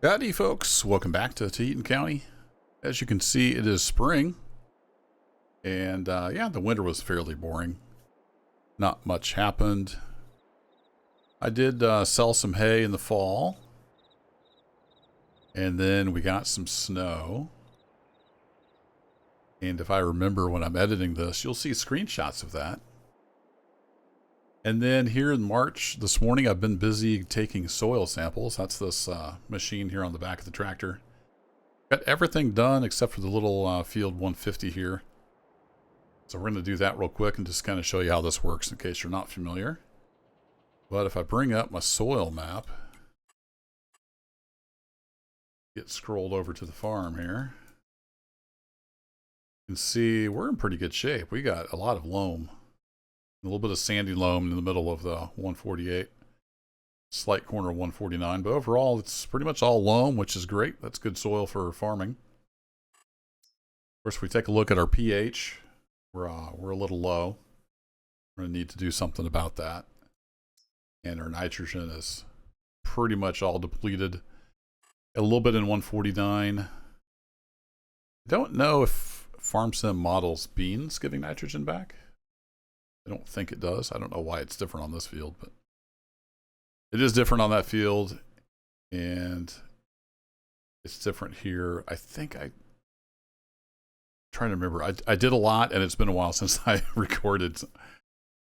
Howdy folks, welcome back to Taheton County. As you can see, it is spring, and yeah, the winter was fairly boring. Not much happened. I did sell some hay in the fall, and then we got some snow. And if I remember when I'm editing this, you'll see screenshots of that. And then here in March, this morning, I've been busy taking soil samples. That's this machine here on the back of the tractor. Got everything done except for the little field 150 here. So we're going to do that real quick and just kind of show you how this works in case you're not familiar. But if I bring up my soil map, get scrolled over to the farm here, you can see we're in pretty good shape. We got a lot of loam. A little bit of sandy loam in the middle of the 148. Slight corner of 149. But overall, it's pretty much all loam, which is great. That's good soil for farming. Of course, if we take a look at our pH, we're a little low. We're going to need to do something about that. And our nitrogen is pretty much all depleted. A little bit in 149. I don't know if FarmSim models beans giving nitrogen back. I don't think it does. I don't know why it's different on this field, but it is different on that field, and it's different here. I think I'm trying to remember. I did a lot, and it's been a while since I recorded.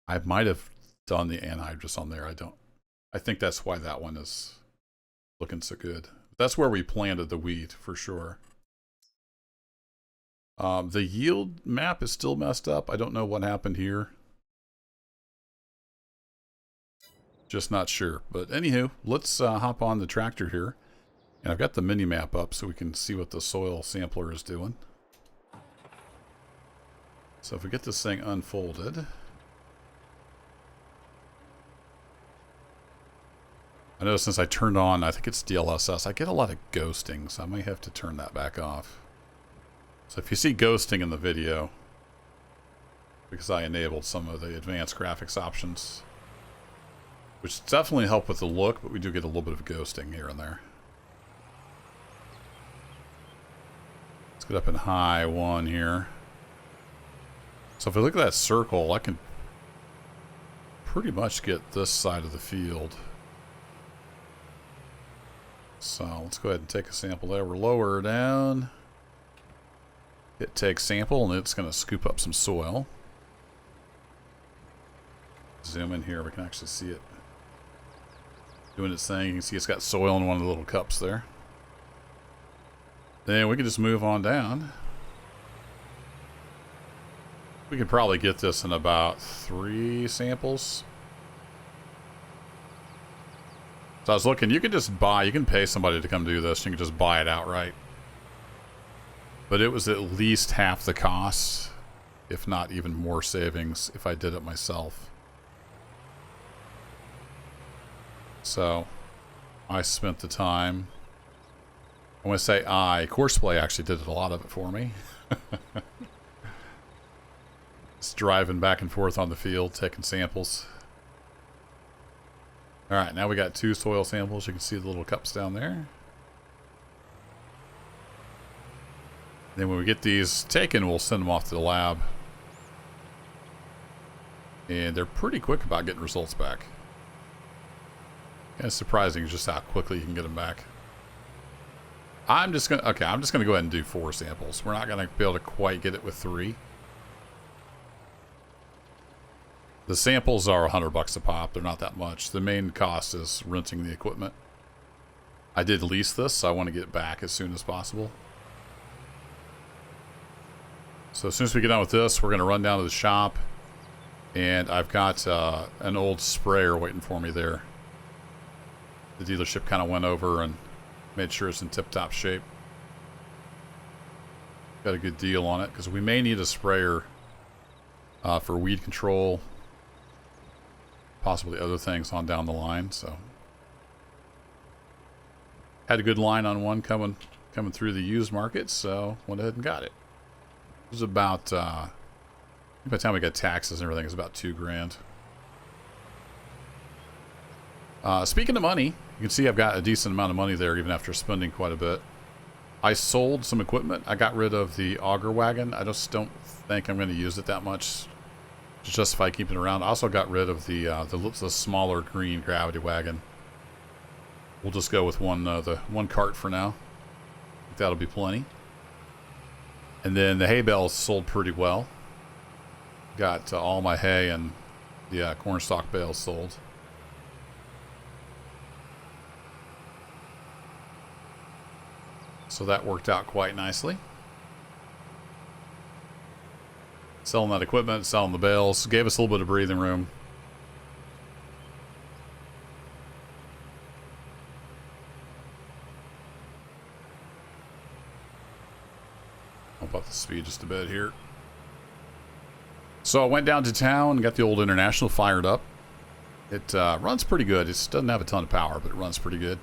I might have done the anhydrous on there. I think that's why that one is looking so good. That's where we planted the wheat for sure. The yield map is still messed up. I don't know what happened here. Just not sure. But anywho, let's hop on the tractor here. And I've got the mini map up so we can see what the soil sampler is doing. So if we get this thing unfolded. I know since I turned on, I think it's DLSS, I get a lot of ghosting, so I might have to turn that back off. So if you see ghosting in the video, because I enabled some of the advanced graphics options, which definitely help with the look, but we do get a little bit of ghosting here and there. Let's get up in high 1 here. So if I look at that circle, I can pretty much get this side of the field. So let's go ahead and take a sample there. We're lower down. Hit take sample, and it's going to scoop up some soil. Zoom in here, we can actually see it doing its thing. You can see it's got soil in one of the little cups there. Then we can just move on down. We could probably get this in about 3 samples. So I was looking, you can just buy, you can pay somebody to come do this. You can just buy it outright. But it was at least half the cost, if not even more savings, if I did it myself. So, I spent the time. I want to say Courseplay actually did a lot of it for me. Just driving back and forth on the field, taking samples. Alright, now we got 2 soil samples. You can see the little cups down there. Then when we get these taken, we'll send them off to the lab. And they're pretty quick about getting results back. And it's surprising just how quickly you can get them back. I'm just gonna go ahead and do 4 samples. We're not gonna be able to quite get it with 3. The samples are $100 a pop. They're not that much. The main cost is renting the equipment. I did lease this, so I want to get it back as soon as possible. So as soon as we get done with this, we're gonna run down to the shop, and I've got an old sprayer waiting for me there. The dealership kind of went over and made sure it's in tip-top shape. Got a good deal on it, because we may need a sprayer for weed control, possibly other things on down the line. So had a good line on one coming through the used market, so went ahead and got it. It was about, by the time we got taxes and everything, it was about $2 grand. Speaking of money, you can see I've got a decent amount of money there even after spending quite a bit. I sold some equipment. I got rid of the auger wagon. I just don't think I'm going to use it that much to justify keeping it around. I also got rid of the smaller green gravity wagon. We'll just go with the one cart for now. I think that'll be plenty. And then the hay bales sold pretty well. Got all my hay and the corn stalk bales sold. So that worked out quite nicely. Selling that equipment, selling the bales, gave us a little bit of breathing room. I'll up the speed just a bit here. So I went down to town and got the old International fired up. It runs pretty good. It doesn't have a ton of power, but it runs pretty good.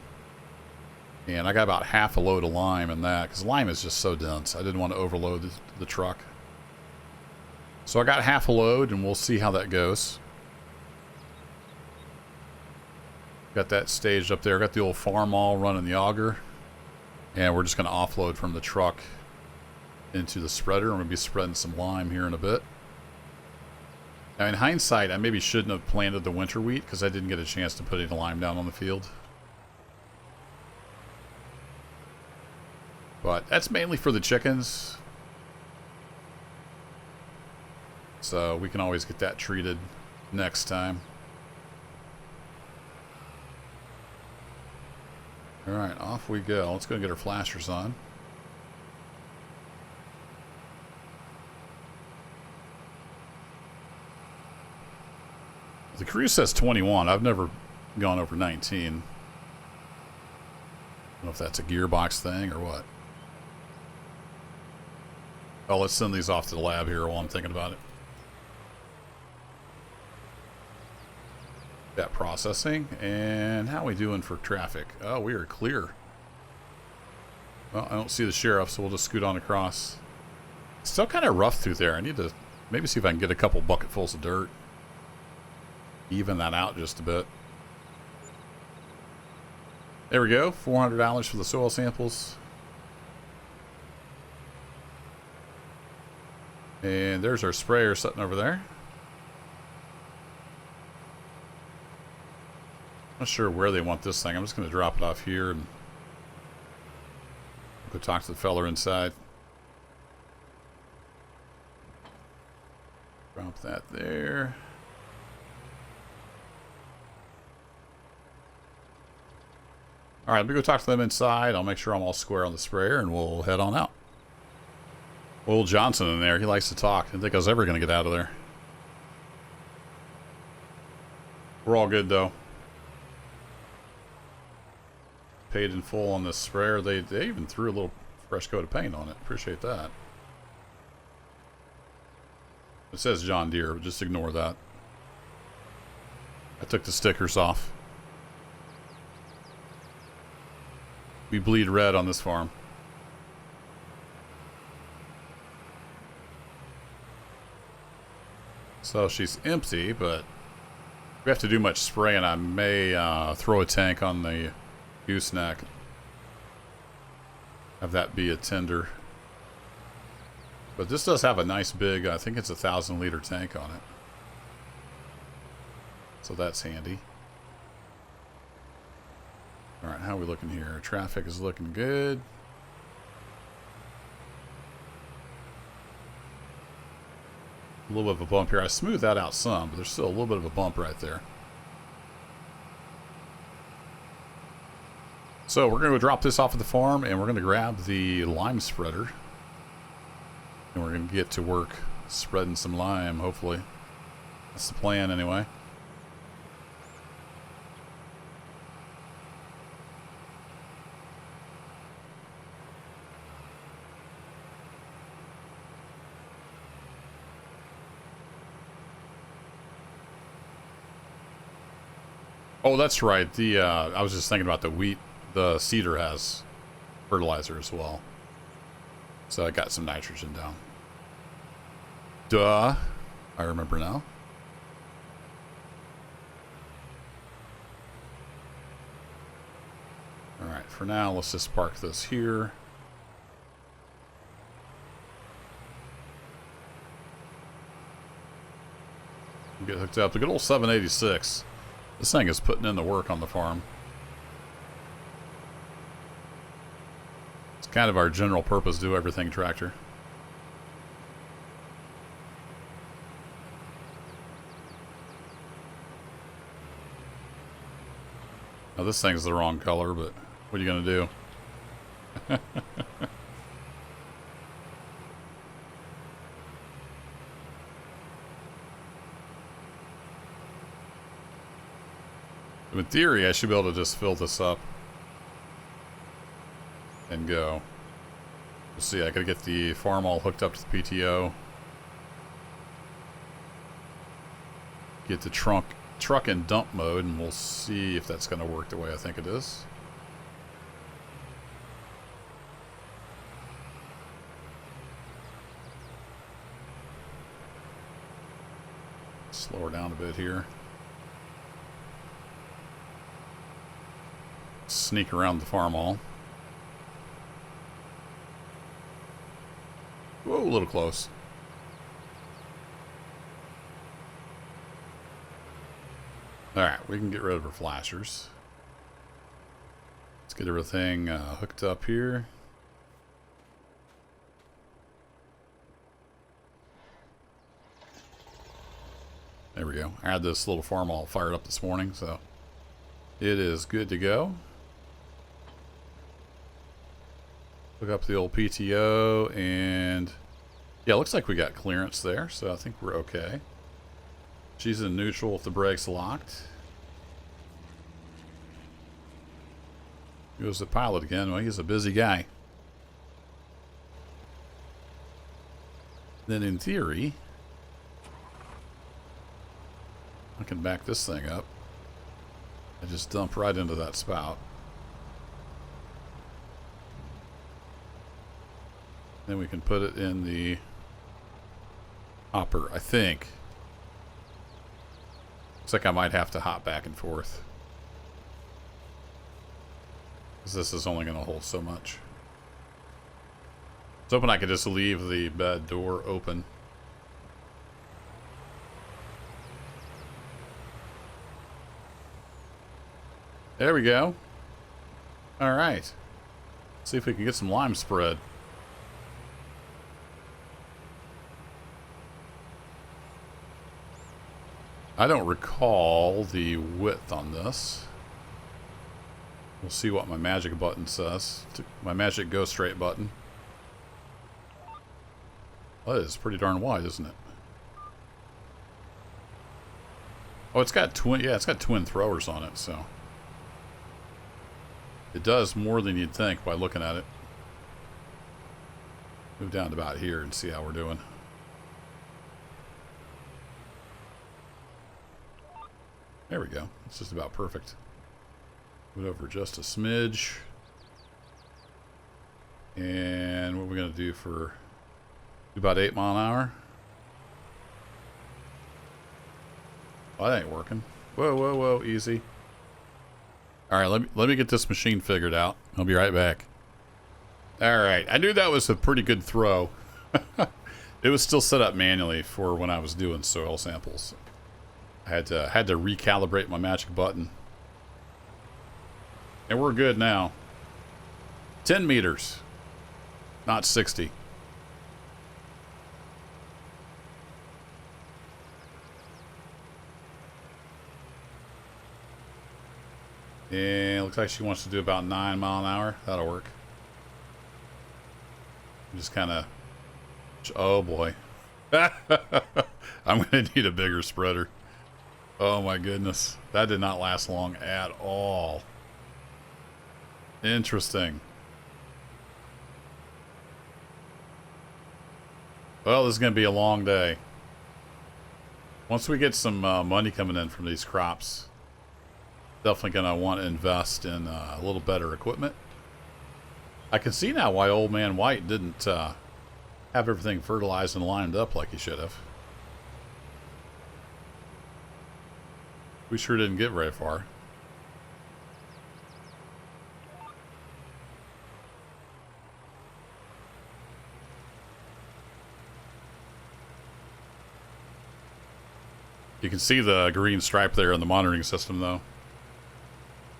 And I got about half a load of lime in that, because lime is just so dense. I didn't want to overload the truck. So I got half a load, and we'll see how that goes. Got that staged up there. Got the old farm all running the auger. And we're just going to offload from the truck into the spreader. I'm going to be spreading some lime here in a bit. Now, in hindsight, I maybe shouldn't have planted the winter wheat, because I didn't get a chance to put any lime down on the field. But that's mainly for the chickens. So we can always get that treated next time. Alright, off we go. Let's go get our flashers on. The cruise says 21. I've never gone over 19. I don't know if that's a gearbox thing or what. Oh, let's send these off to the lab here while I'm thinking about it. That processing. And how are we doing for traffic? Oh, we are clear. Well, I don't see the sheriff, so we'll just scoot on across. It's still kind of rough through there. I need to maybe see if I can get a couple bucketfuls of dirt. Even that out just a bit. There we go. $400 for the soil samples. And there's our sprayer sitting over there. Not sure where they want this thing. I'm just going to drop it off here and go talk to the fella inside. Drop that there. All right, let me go talk to them inside. I'll make sure I'm all square on the sprayer, and we'll head on out. Old Johnson in there, he likes to talk. I didn't think I was ever going to get out of there. We're all good, though. Paid in full on this sprayer. They even threw a little fresh coat of paint on it. Appreciate that. It says John Deere, but just ignore that. I took the stickers off. We bleed red on this farm. So she's empty, but if we have to do much spraying, I may throw a tank on the gooseneck. Have that be a tender. But this does have a nice big, I think it's a 1,000-liter tank on it. So that's handy. Alright, how are we looking here? Traffic is looking good. A little bit of a bump here. I smoothed that out some, but there's still a little bit of a bump right there. So we're going to go drop this off at the farm, and we're going to grab the lime spreader. And we're going to get to work spreading some lime, hopefully. That's the plan, anyway. Oh, that's right. I was just thinking about the wheat. The cedar has fertilizer as well. So I got some nitrogen down. Duh. I remember now. Alright, for now, let's just park this here. Get hooked up. The good old 786. This thing is putting in the work on the farm. It's kind of our general purpose, do everything tractor. Now this thing's the wrong color, but what are you going to do? In theory, I should be able to just fill this up and go. Let's see, I gotta get the farm all hooked up to the PTO. Get the truck in dump mode, and we'll see if that's gonna work the way I think it is. Slow her down a bit here. Sneak around the farm all. Whoa, a little close. Alright, we can get rid of our flashers. Let's get everything hooked up here. There we go. I had this little farm all fired up this morning, so it is good to go. Hook up the old PTO, and yeah, looks like we got clearance there, so I think we're okay. She's in neutral with the brakes locked. Goes the pilot again. Well, he's a busy guy. Then in theory, I can back this thing up. I just dump right into that spout. Then we can put it in the hopper, I think. Looks like I might have to hop back and forth, because this is only going to hold so much. I was hoping I could just leave the bed door open. There we go. Alright. See if we can get some lime spread. I don't recall the width on this. We'll see what my magic button says. My magic go straight button. Well, that is pretty darn wide, isn't it? Oh, it's got twin. Yeah, it's got twin throwers on it, so it does more than you'd think by looking at it. Move down to about here and see how we're doing. There we go. It's just about perfect. Put over just a smidge. And what are we going to do for about 8 mile an hour? Well, that ain't working. Whoa, whoa, whoa. Easy. All right, let me get this machine figured out. I'll be right back. All right. I knew that was a pretty good throw. It was still set up manually for when I was doing soil samples. I had to recalibrate my magic button. And we're good now. 10 meters. Not 60. And looks like she wants to do about 9 mile an hour. That'll work. Just kind of... Oh boy. I'm going to need a bigger spreader. Oh my goodness. That did not last long at all. Interesting. Well, this is going to be a long day. Once we get some money coming in from these crops, definitely going to want to invest in a little better equipment. I can see now why Old Man White didn't have everything fertilized and lined up like he should have. We sure didn't get very far. You can see the green stripe there in the monitoring system, though.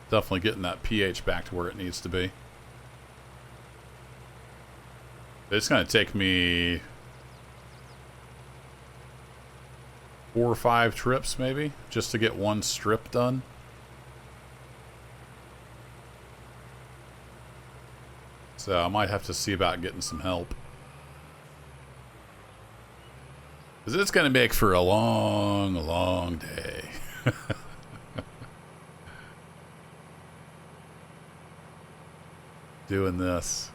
Definitely getting that pH back to where it needs to be. It's going to take me 4 or 5 trips, maybe, just to get one strip done. So I might have to see about getting some help. Because it's going to make for a long, long day. Doing this.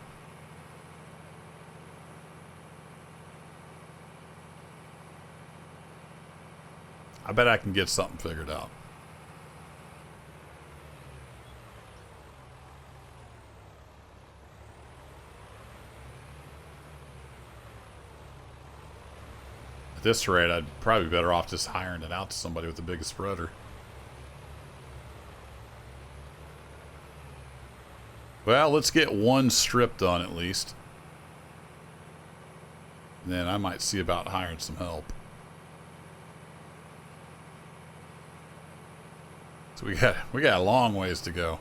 I bet I can get something figured out. At this rate, I'd probably be better off just hiring it out to somebody with the biggest spreader. Well, let's get one strip done at least. And then I might see about hiring some help. So we got a long ways to go.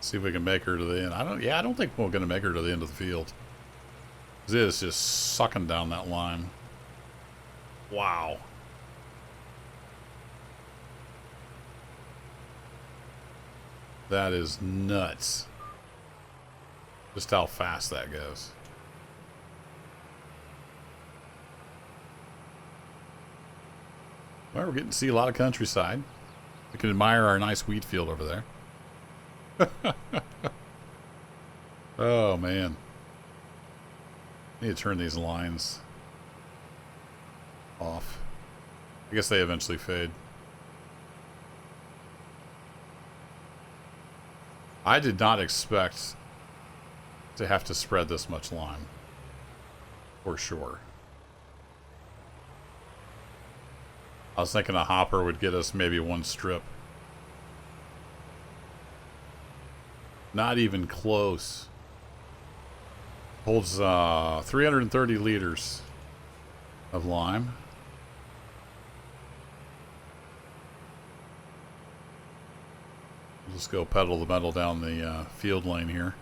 See if we can make her to the end. I don't think we're going to make her to the end of the field. It is just sucking down that line. Wow. That is nuts. Just how fast that goes. Well, we're getting to see a lot of countryside. We can admire our nice wheat field over there. Oh, man. I need to turn these lines off. I guess they eventually fade. I did not expect to have to spread this much lime. For sure. I was thinking a hopper would get us maybe one strip. Not even close. Holds 330 liters of lime. Let's go pedal the metal down the field lane here.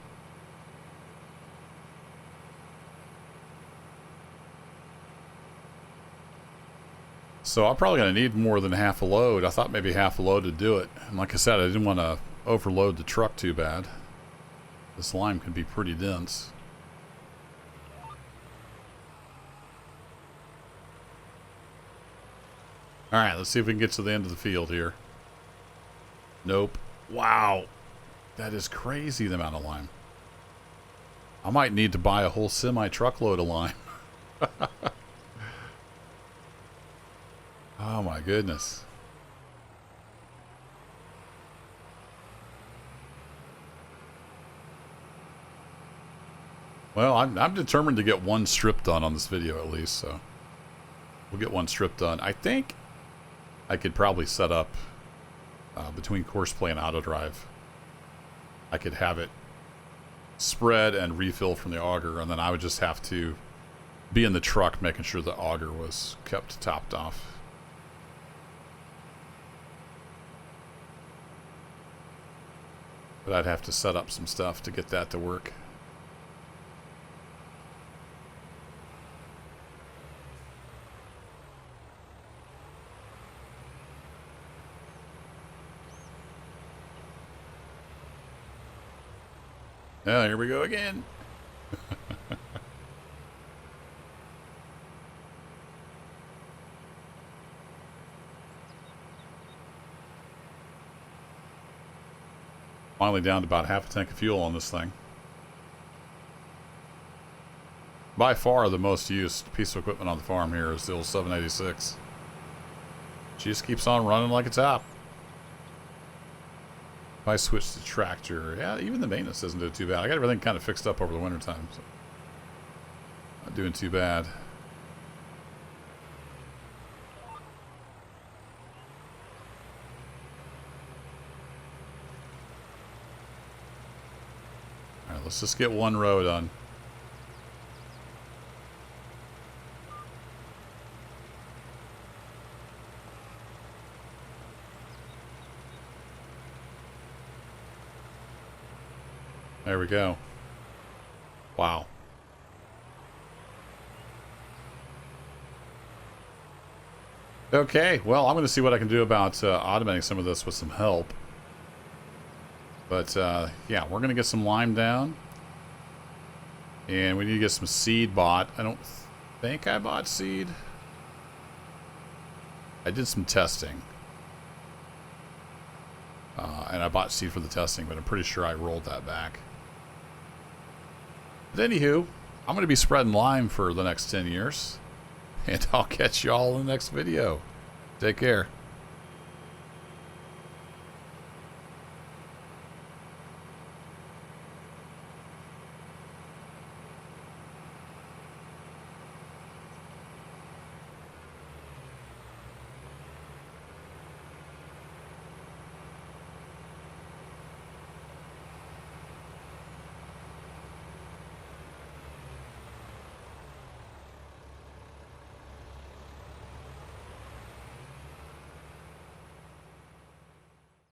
So I'm probably going to need more than half a load. I thought maybe half a load to do it. And like I said, I didn't want to overload the truck too bad. This lime can be pretty dense. Alright, let's see if we can get to the end of the field here. Nope. Wow. That is crazy, the amount of lime. I might need to buy a whole semi-truckload of lime. Oh my goodness. Well, I'm determined to get one strip done on this video at least, so we'll get one strip done. I think I could probably set up between course play and auto drive. I could have it spread and refill from the auger, and then I would just have to be in the truck making sure the auger was kept topped off. But I'd have to set up some stuff to get that to work. Oh, here we go again. Finally down to about half a tank of fuel on this thing. By far the most used piece of equipment on the farm here is the old 786. She just keeps on running like a top. If I switch to tractor, yeah, even the maintenance doesn't do too bad. I got everything kind of fixed up over the wintertime, so not doing too bad. Let's just get one row done. There we go. Wow. Okay, well, I'm going to see what I can do about automating some of this with some help. But, yeah, we're going to get some lime down. And we need to get some seed bought. I don't think I bought seed. I did some testing. And I bought seed for the testing, but I'm pretty sure I rolled that back. But anywho, I'm going to be spreading lime for the next 10 years. And I'll catch y'all in the next video. Take care.